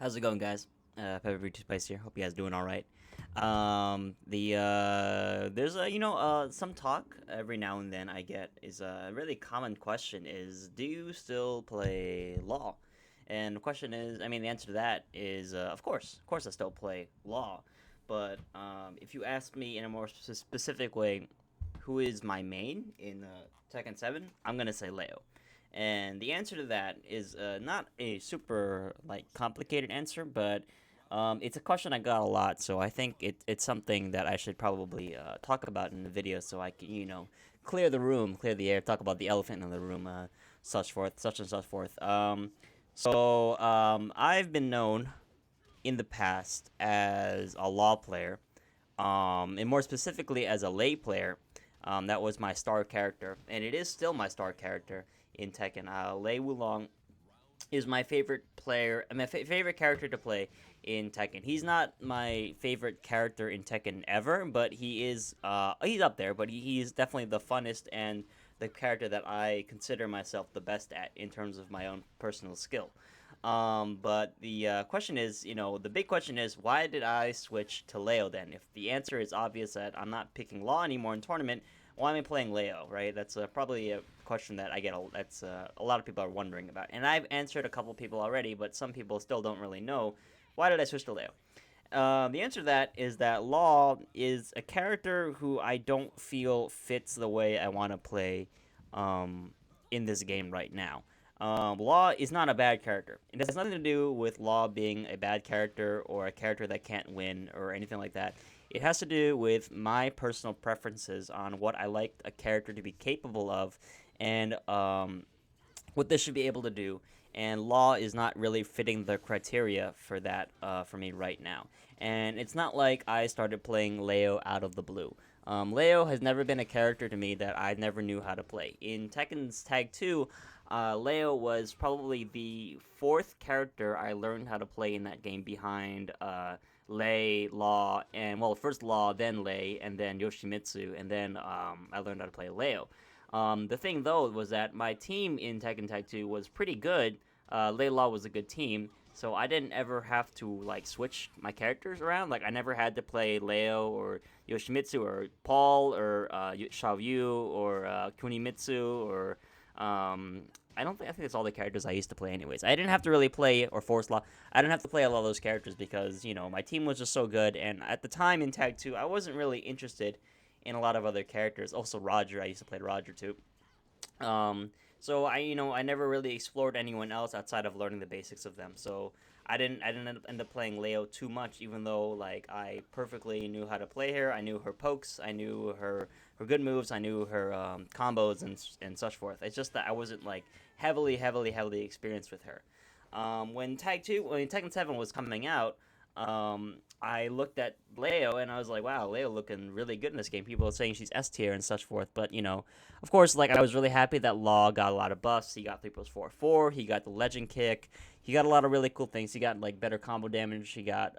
How's it going, guys? Pepper Breach Spice here. Hope you guys doing all right. There's some talk every now and then I get is a really common question is, do you still play Law? And the question is, the answer to that is, of course I still play Law. But if you ask me in a more specific way, who is my main in Tekken 7, I'm gonna say Leo. And the answer to that is not a super complicated answer, but it's a question I got a lot. So I think it's something that I should probably talk about in the video, so I can clear the room, clear the air, talk about the elephant in the room, such and such forth. I've been known in the past as a law player, and more specifically as a lay player. That was my star character, and it is still my star character in Tekken. Lei Wulong is my favorite player, favorite character to play in Tekken. He's not my favorite character in Tekken ever, but he's up there. But he's definitely the funnest and the character that I consider myself the best at in terms of my own personal skill. But the question is, the big question is, why did I switch to Leo then? If the answer is obvious that I'm not picking Law anymore in tournament, why am I playing Leo, right? That's probably a question that I get. That's a lot of people are wondering about, and I've answered a couple people already, but some people still don't really know why did I switch to Leo. The answer to that is that Law is a character who I don't feel fits the way I want to play in this game right now. Law is not a bad character. It has nothing to do with Law being a bad character or a character that can't win or anything like that. It has to do with my personal preferences on what I like a character to be capable of and what this should be able to do. And Law is not really fitting the criteria for that for me right now. And it's not like I started playing Leo out of the blue. Leo has never been a character to me that I never knew how to play. In Tekken's Tag 2, Leo was probably the fourth character I learned how to play in that game behind Lei, Law, and well, first Law, then Lei, and then Yoshimitsu, and then I learned how to play Leo. The thing though was that my team in Tekken Tag 2 was pretty good. Lei Law was a good team, so I didn't ever have to switch my characters around. Like I never had to play Leo or Yoshimitsu or Paul or Xiaoyu or Kunimitsu or I think it's all the characters I used to play anyways. I didn't have to really play or force law. I didn't have to play a lot of those characters because my team was just so good. And at the time in Tag 2, I wasn't really interested in a lot of other characters. Also Roger, I used to play Roger too. So I never really explored anyone else outside of learning the basics of them. So I didn't end up playing Leo too much, even though I perfectly knew how to play her. I knew her pokes, I knew her good moves, I knew her combos and such forth. It's just that I wasn't heavily experienced with her. When Tekken 7 was coming out, I looked at Leo and I was like, wow, Leo looking really good in this game. People are saying she's S tier and such forth, but of course, I was really happy that Law got a lot of buffs. He got 3 plus 4, he got the legend kick, he got a lot of really cool things. He got better combo damage. He got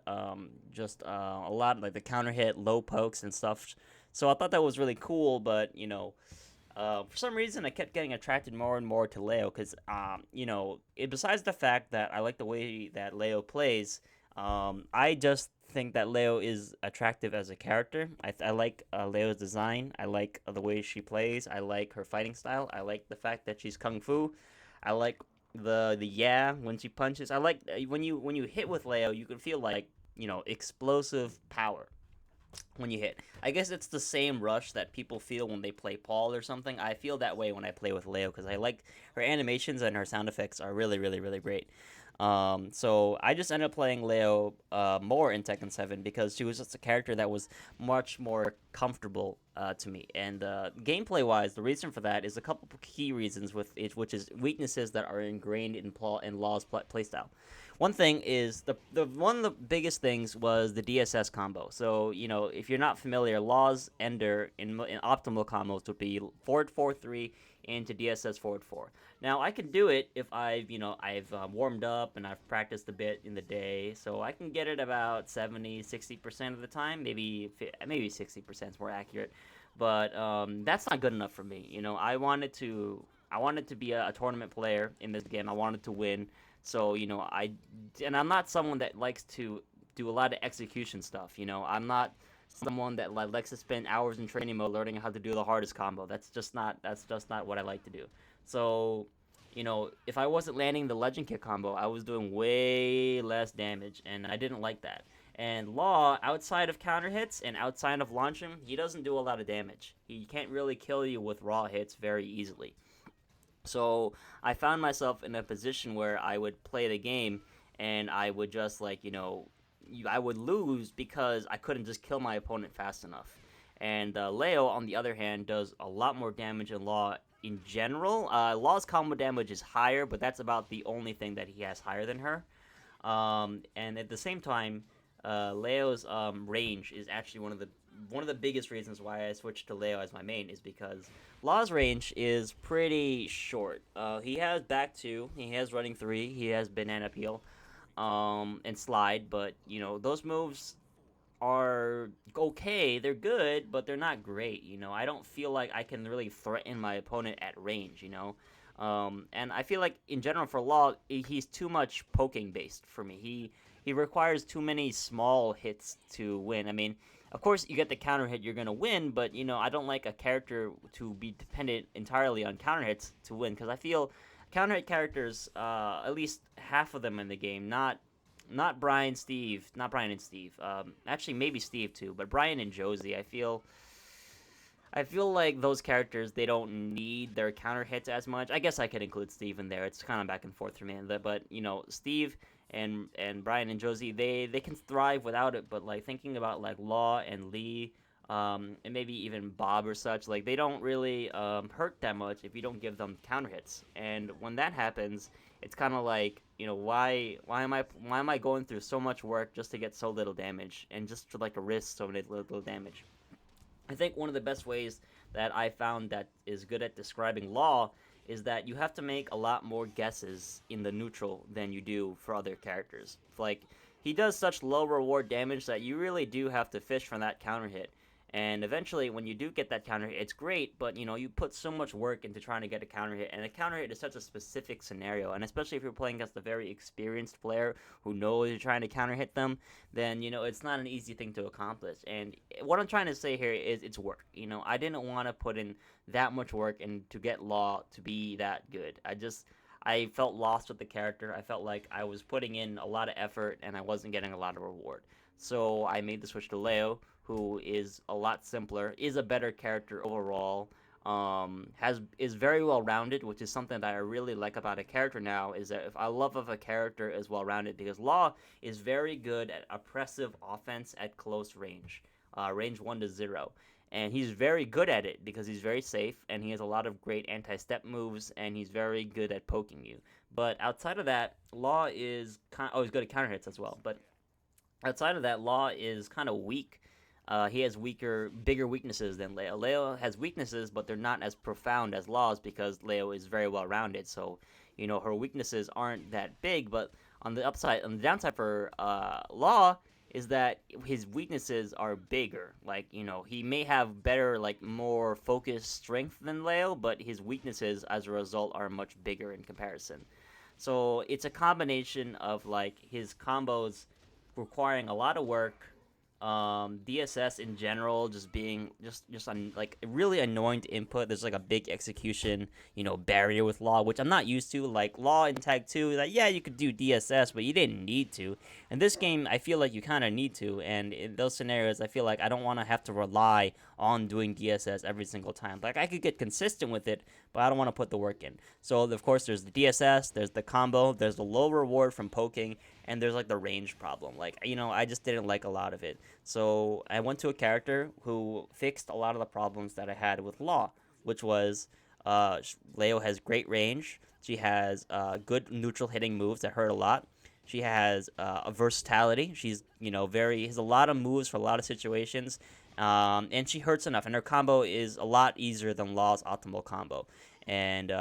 just a lot the counter hit, low pokes and stuff. So I thought that was really cool, but for some reason, I kept getting attracted more and more to Leo because, besides the fact that I like the way that Leo plays, I just think that Leo is attractive as a character. I like Leo's design. I like the way she plays. I like her fighting style. I like the fact that she's kung fu. I like the yeah when she punches. I like when you hit with Leo, you can feel explosive power when you hit. I guess it's the same rush that people feel when they play Paul or something. I feel that way when I play with Leo because I like her animations and her sound effects are really great. So I just ended up playing Leo more in Tekken 7 because she was just a character that was much more comfortable to me. And gameplay wise, the reason for that is a couple key reasons with it, which is weaknesses that are ingrained in Law's playstyle. One thing is the one of the biggest things was the DSS combo. So if you're not familiar, Law's Ender in optimal combos would be forward 4-3 into DSS forward 4. Now I can do it if I've warmed up and I've practiced a bit in the day, so I can get it about 70-60% of the time, maybe 60% is more accurate. But that's not good enough for me. I wanted to be a tournament player in this game. I wanted to win. So and I'm not someone that likes to do a lot of execution stuff. I'm not someone that likes to spend hours in training mode learning how to do the hardest combo. That's just not what I like to do. So, if I wasn't landing the legend kick combo, I was doing way less damage, and I didn't like that. And Law, outside of counter hits and outside of launch him, he doesn't do a lot of damage. He can't really kill you with raw hits very easily. So I found myself in a position where I would play the game and I would just I would lose because I couldn't just kill my opponent fast enough. And Leo, on the other hand, does a lot more damage in Law in general. Law's combo damage is higher, but that's about the only thing that he has higher than her. And at the same time, Leo's range is actually one of the biggest reasons why I switched to Leo as my main is because Law's range is pretty short. He has back two, he has running three, he has banana peel, and slide, but those moves are okay. They're good, but they're not great. I don't feel like I can really threaten my opponent at range. And I feel like in general for Law, he's too much poking based for me. He requires too many small hits to win. I mean, of course, you get the counter hit, you're gonna win, but I don't like a character to be dependent entirely on counter hits to win because I feel counter hit characters, at least half of them in the game, not Brian, Steve, not Brian and Steve. Actually, maybe Steve too, but Brian and Josie. I feel like those characters they don't need their counter hits as much. I guess I could include Steve in there. It's kind of back and forth for me. But Steve and Brian and Josie they can thrive without it. But like thinking about like Law and Lee. And maybe even Bob or such, like they don't really hurt that much if you don't give them counter hits. And when that happens, it's kind of like why am I going through so much work just to get so little damage and just to like risk so little damage. I think one of the best ways that I found that is good at describing Law is that you have to make a lot more guesses in the neutral than you do for other characters. Like he does such low reward damage that you really do have to fish for that counter hit. And eventually, when you do get that counter hit, it's great, but you put so much work into trying to get a counter hit, and a counter hit is such a specific scenario. And especially if you're playing against a very experienced player who knows you're trying to counter hit them, then it's not an easy thing to accomplish. And what I'm trying to say here is it's work. I didn't want to put in that much work and to get Law to be that good. I felt lost with the character. I felt like I was putting in a lot of effort and I wasn't getting a lot of reward. So I made the switch to Leo, who is a lot simpler, is a better character overall, has is very well rounded, which is something that I really like about a character now. Is that if I love if a character is well rounded because Law is very good at oppressive offense at close range, range 1 to 0. And he's very good at it because he's very safe and he has a lot of great anti-step moves and he's very good at poking you. But outside of that, Law is he's good at counter hits as well. But outside of that, Law is kind of weak. He has bigger weaknesses than Leo. Leo has weaknesses, but they're not as profound as Law's because Leo is very well rounded. So, her weaknesses aren't that big. But on the downside for Law is that his weaknesses are bigger. Like, he may have better, like, more focused strength than Leo, but his weaknesses as a result are much bigger in comparison. So it's a combination of like his combos requiring a lot of work, DSS in general just being like really annoying to input. There's like a big execution barrier with Law, which I'm not used to. Like Law in Tag 2, like yeah, you could do DSS, but you didn't need to. In this game, I feel like you kind of need to, and in those scenarios, I feel like I don't want to have to rely on doing DSS every single time. Like I could get consistent with it, but I don't want to put the work in. So of course, there's the DSS, there's the combo, there's the low reward from poking, and there's like the range problem. Like I just didn't like a lot of it. So I went to a character who fixed a lot of the problems that I had with Law, which was Leo has great range. She has good neutral hitting moves that hurt a lot. She has a versatility. She's has a lot of moves for a lot of situations, and she hurts enough. And her combo is a lot easier than Law's optimal combo. And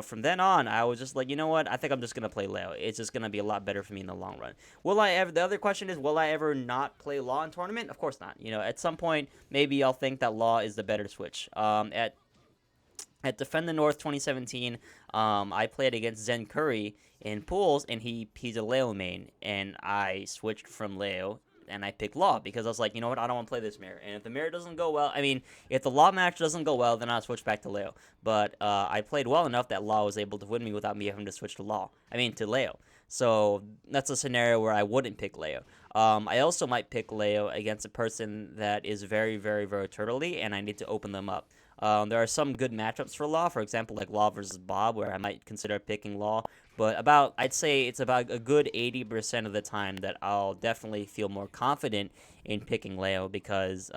from then on, I was just like, you know what? I think I'm just gonna play Leo. It's just gonna be a lot better for me in the long run. Will I ever? The other question is, will I ever not play Law in tournament? Of course not. At some point, maybe I'll think that Law is the better switch. At Defend the North 2017, I played against Zen Curry in pools, and he's a Leo main, and I switched from Leo and I picked Law because I was like, you know what, I don't want to play this mirror. And if the mirror doesn't go well, I mean, if the Law match doesn't go well, then I'll switch back to Leo. But I played well enough that Law was able to win me without me having to switch to Law. I mean, to Leo. So that's a scenario where I wouldn't pick Leo. I also might pick Leo against a person that is very, very, very turtley, and I need to open them up. There are some good matchups for Law, for example, like Law versus Bob, where I might consider picking Law. But I'd say it's about a good 80% of the time that I'll definitely feel more confident in picking Leo because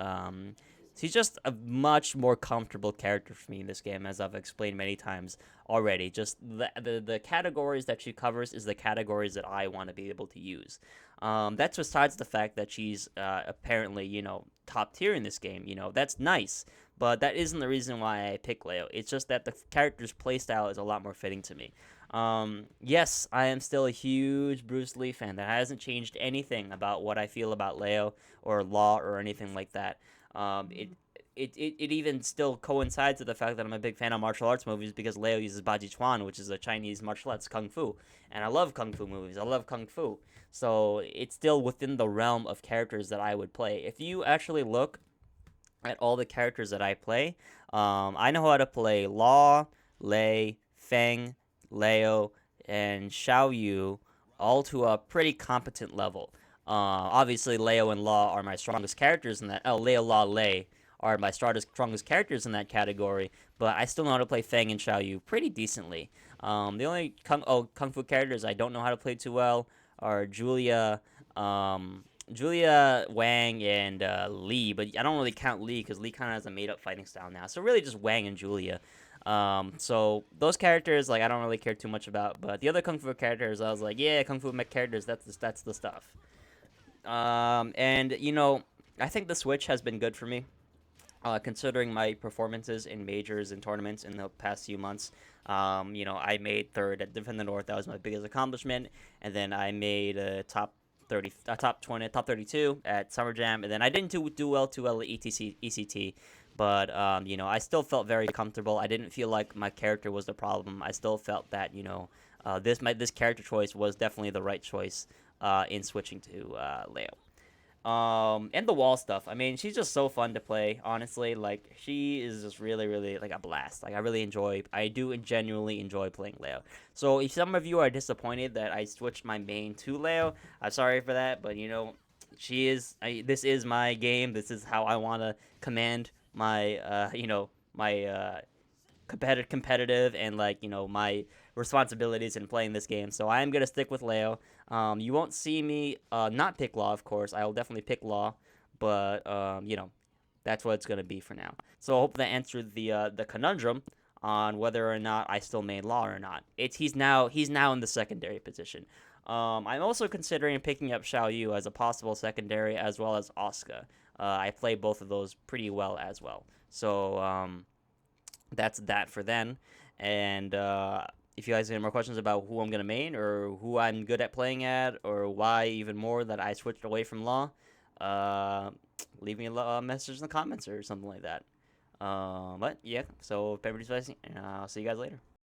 he's just a much more comfortable character for me in this game, as I've explained many times already. Just the categories that she covers is the categories that I want to be able to use. That's besides the fact that she's apparently, top tier in this game. That's nice, but that isn't the reason why I pick Leo. It's just that the character's playstyle is a lot more fitting to me. Yes, I am still a huge Bruce Lee fan. That hasn't changed anything about what I feel about Leo or Law or anything like that. It even still coincides with the fact that I'm a big fan of martial arts movies because Leo uses Baji Chuan, which is a Chinese martial arts kung fu, and I love kung fu movies. I love kung fu, so it's still within the realm of characters that I would play. If you actually look at all the characters that I play, I know how to play Law, Lei, Feng, Leo, and Xiao Yu all to a pretty competent level. Obviously, Leo and Law are my strongest characters in that. Oh, Leo, Law, Lei are my strongest characters in that category, but I still know how to play Feng and Xiao Yu pretty decently. The only kung fu characters I don't know how to play too well are Julia, Wang, and Lee, but I don't really count Lee because Lee kind of has a made-up fighting style now. So really, just Wang and Julia. So those characters, like I don't really care too much about, but the other kung fu characters, I was like, yeah, kung fu mech characters, that's the stuff. And I think the Switch has been good for me, considering my performances in majors and tournaments in the past few months. I made third at Defend the North. That was my biggest accomplishment, and then I made a top 30, top 20, top 32 at Summer Jam, and then I didn't do well too well at ECT, but I still felt very comfortable. I didn't feel like my character was the problem. I still felt that this character choice was definitely the right choice in switching to Leo. And the wall stuff. I mean, she's just so fun to play. Honestly, like she is just really, really like a blast. Like I do genuinely enjoy playing Leo. So if some of you are disappointed that I switched my main to Leo, I'm sorry for that. But she is. This is my game. This is how I want to command my, my competitive and my responsibilities in playing this game. So I am gonna stick with Leo. You won't see me not pick Law, of course. I will definitely pick Law, but that's what it's gonna be for now. So I hope that answered the conundrum on whether or not I still main Law or not. He's now in the secondary position. I'm also considering picking up Xiao Yu as a possible secondary as well as Asuka. I play both of those pretty well as well. So that's that for then. And if you guys have any more questions about who I'm gonna main or who I'm good at playing at or why even more that I switched away from Law, uh, leave me a message in the comments or something like that. But yeah, so everybody's listening, and I'll see you guys later.